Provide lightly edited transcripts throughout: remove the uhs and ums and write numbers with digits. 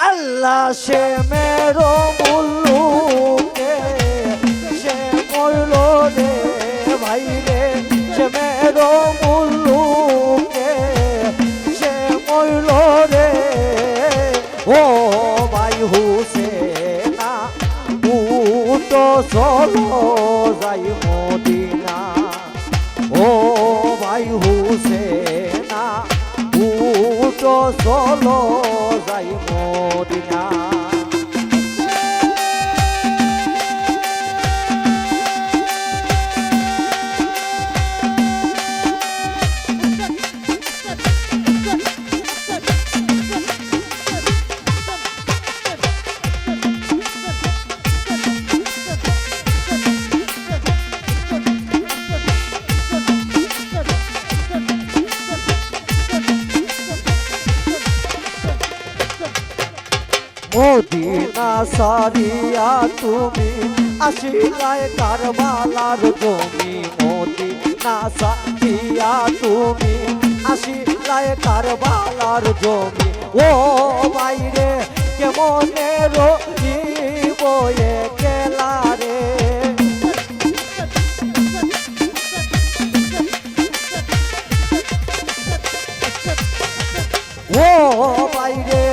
আল্লাহ সে মেরো মুল্লুকে সে মরল রে ভাই রে, সে মেরো মুল্লুকে সে মরল রে। ও ভাই হুসেনা উঠো চলো যাই মদিনা। ও ভাই হুসেনা উঠো চলো যাই মদিনা। মদিনা সারিয়া তুমি আসিলায় কারবালার জমি। মদিনা সারিয়া তুমি আসিলায় কারবালার জমি। ও বাইরে কেমনে রহিব একলা রে। ও বাইরে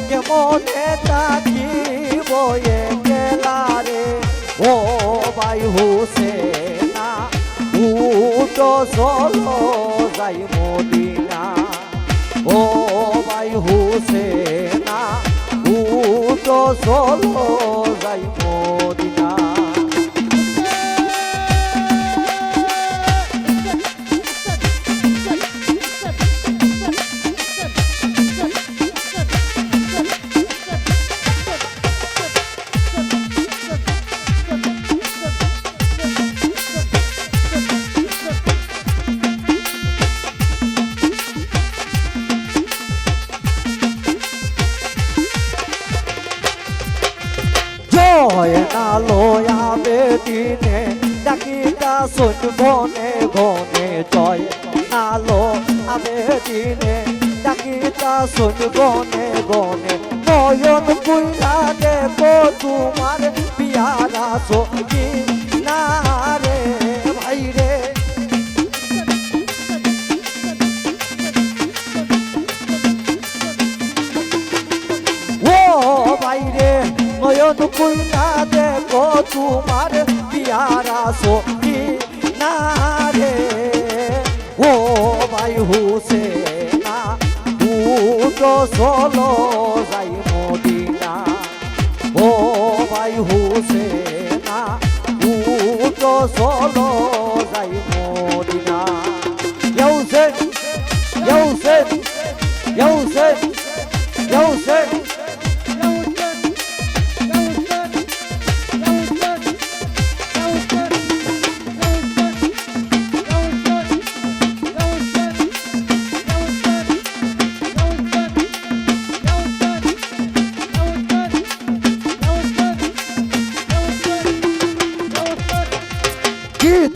কেমনে থাকিব একলা রে। ও ভাই হুসেনা উঠো চলো যাই মদিনা। ও ভাই হুসেনা উঠো চলো যাই মদিনা। জয় না লয়াবে দিনে ডাকিটা শুনব নে গনে। জয় না লয়াবে দিনে ডাকিটা শুনব নে গনে। নয়ন বুইলা দেখো তোমার পিয়ারা সখী না রে ভাই রে। ও বাইরে নয়ন বুইলা দেখো তোমার পিয়ারা সখী না রে। ও ভাই হুসেনা উঠো চলো যাই মদিনা। ও ভাই হুসেনা উঠো চলো যাই মদিনা। ইউসেন ইউসেন ইউসেন ইউসেন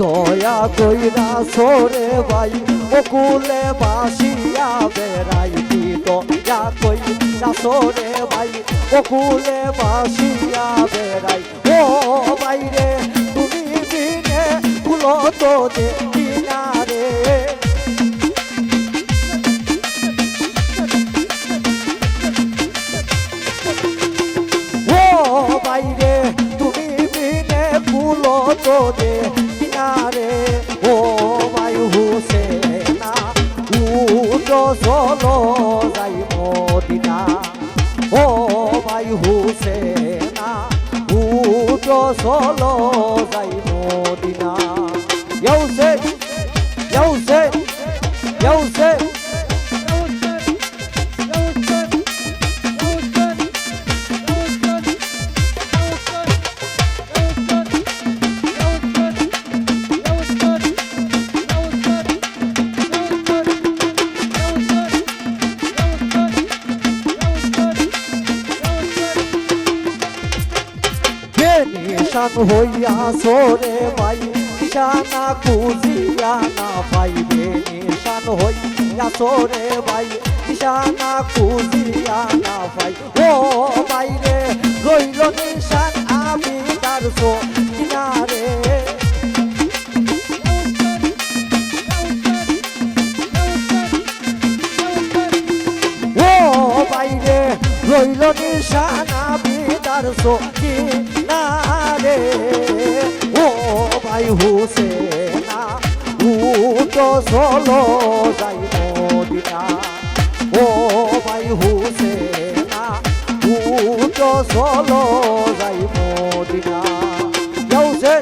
দয়া কইরা সরে ভাই বকুলে বাসিয়া বেড়াই। কি দয়া কইরা সরে ভাই বকুলে বাসিয়া বেড়াই। ও বাইরে তুমি বিনে ফুলো তো দেখি না রে। ও বাইরে তুমি বিনে ফুলো তো দেখি না রে। ও ভাই হুসেনা উঠো চলো যাই মদিনা। ও ভাই হুসেনা উঠো চলো যাই মদিনা। ইউসেন ইউসেন ইউসেন হইয়াছো রে ভাই নিশানা খুঁজিয়া না পাইবে নিশান হইয়াছো রে ভাই নিশানা খুঁজিয়া না পাই ও ভাই রে রইল নিশান আমি তার কিনারে বাইরে রইল নিশানা বিদার কিনারে ও ভাই হুসেনা উটো চলো যাই মদিনা ও ভাই হুসেনা উটো চলো যাই মদিনা যাওছে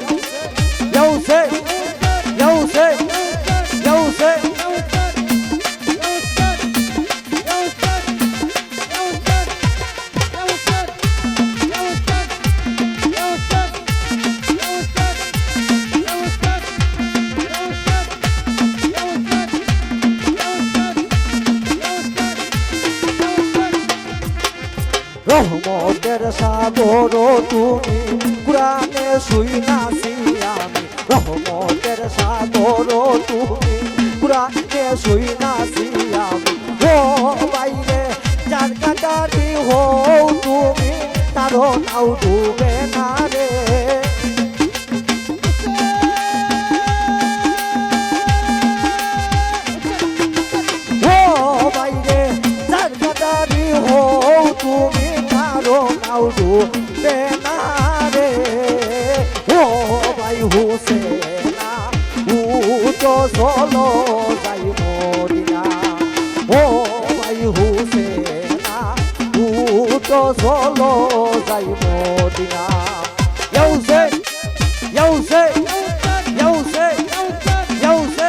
যাওছে যাওছে যাওছে রহমতের সাগর তুমি কুরআনে শুইনাছি আমি রহমতের সাগর তুমি কুরআনে শুইনাছি আমি ও বাইরে যার কাটারি হও তুমি তারও নাও ডুবে না রে ও বাইরে যার কাটারি হও তুমি ডুবে না রে ও ভাই হুসেনা উটো চলো যাই মদিনা ও ভাই হুসেনা উটো চলো যাই মদিনা যাওছে যাওছে যাওছে যাওছে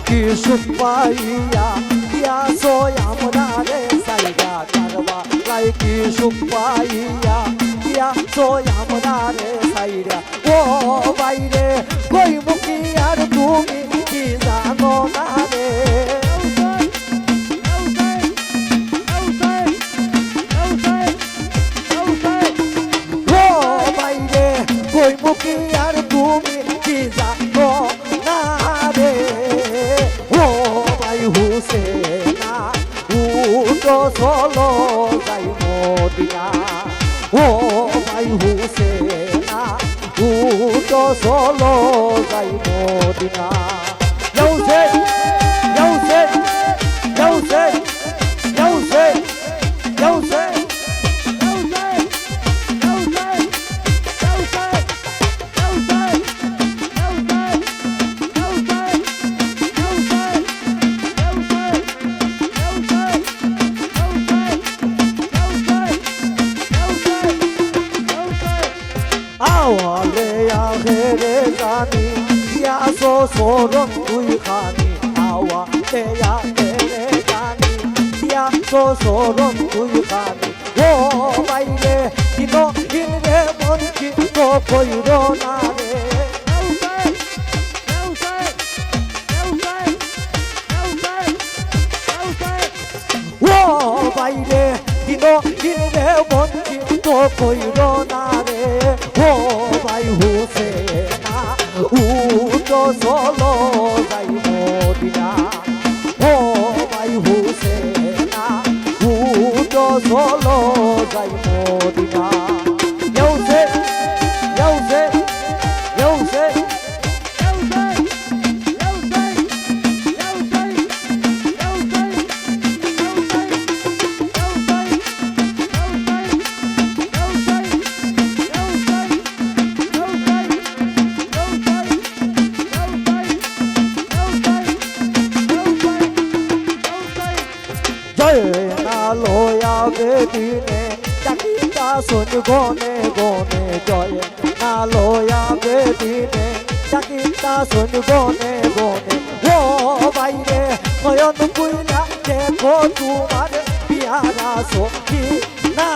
কি সুখ পাইয়া দিয়াছো আমরা রে সাইরা কারবালায় কি সুখ পাইয়া দিয়াছো আমরা রে সাইরা ও বাইরে কই মুখি আর তুমি কি জানো না রে ও বাইরে কই মুখি আর তুমি কি জানো না রে হুসেনা উটো চলো যাই মদিনা ও ভাই হুসেনা উটো চলো যাই মদিনা যাওছে যাওছে যাওছে যাওছে যাওছে আওয়ালে আখেরে জানি দিয়াছো সরম তুই খানি আওয়ালে আখেরে জানি দিয়াছো সরম তুই খানি ও বাইরে কিনো কিনরে মন কিনো কইর না রে ও বাইরে কিনো কিনরে মন কিনো কইর না রে ও ভাই হুসেনা উটো চলো যাই মদিনা ও ভাই হুসেনা উটো চলো যাই মদিনা যাওছে যাওছে যাওছে লয়া গে দিনে চাকিটা শুন গনে গনে জয় না লয়া গে দিনে চাকিটা শুন গনে গনে ও বাইরে নয়ন কুইলা দেখো তোমার পিয়ারা সখী না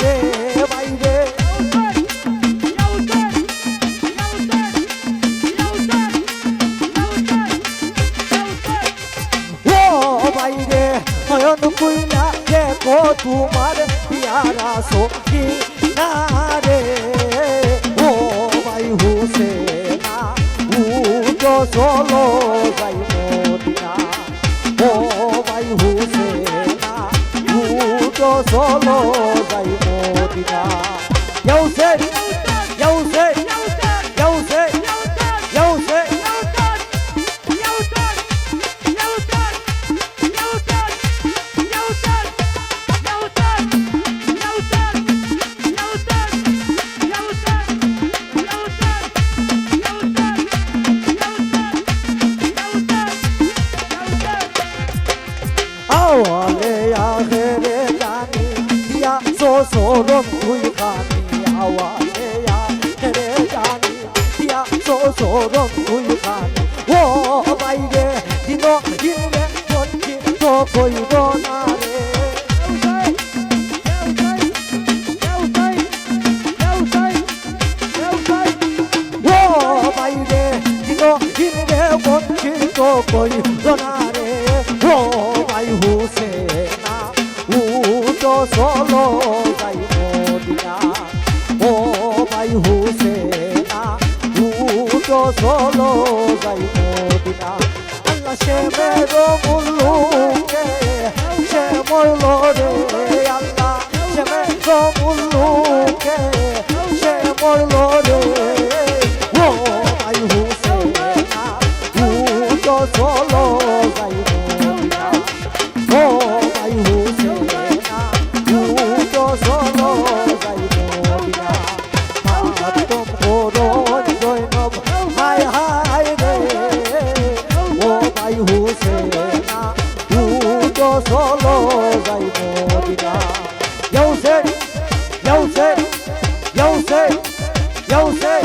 রে বাইরে ও বাইরে নয়ন কুইলা দেখো তোমার পিয়ারা সখী না রে ও ভাই হুসেনা উঠো চলো যাই মদিনা ও ভাই হুসেনা উঠো চলো যাই Medina Yose, Yose, Yose, Yose, awale agere jani dia so rom thui khani awale agere jani dia so rom thui khani o bai re dino inne konchi to koi do na re o bai re dino inne konchi to koi do na re o ভাই হুসেনা উঠো চলো যাই Medina oh ভাই হুসেনা উঠো চলো যাই Medina আল্লাহ সে মেরো মুল্লুকে সে মরল রে আল্লাহ সে মেরো মুল্লুকে সে মরল রে ও ভাই হুসেনা উঠো চলো যাই ও ভাই হুসেনা উঠো চলো যাই মদিনা মাতম করুন জৈনব হায় হায় রে ও ভাই হুসেনা উঠো চলো যাই Medina Yose, Yose, Yose, Yose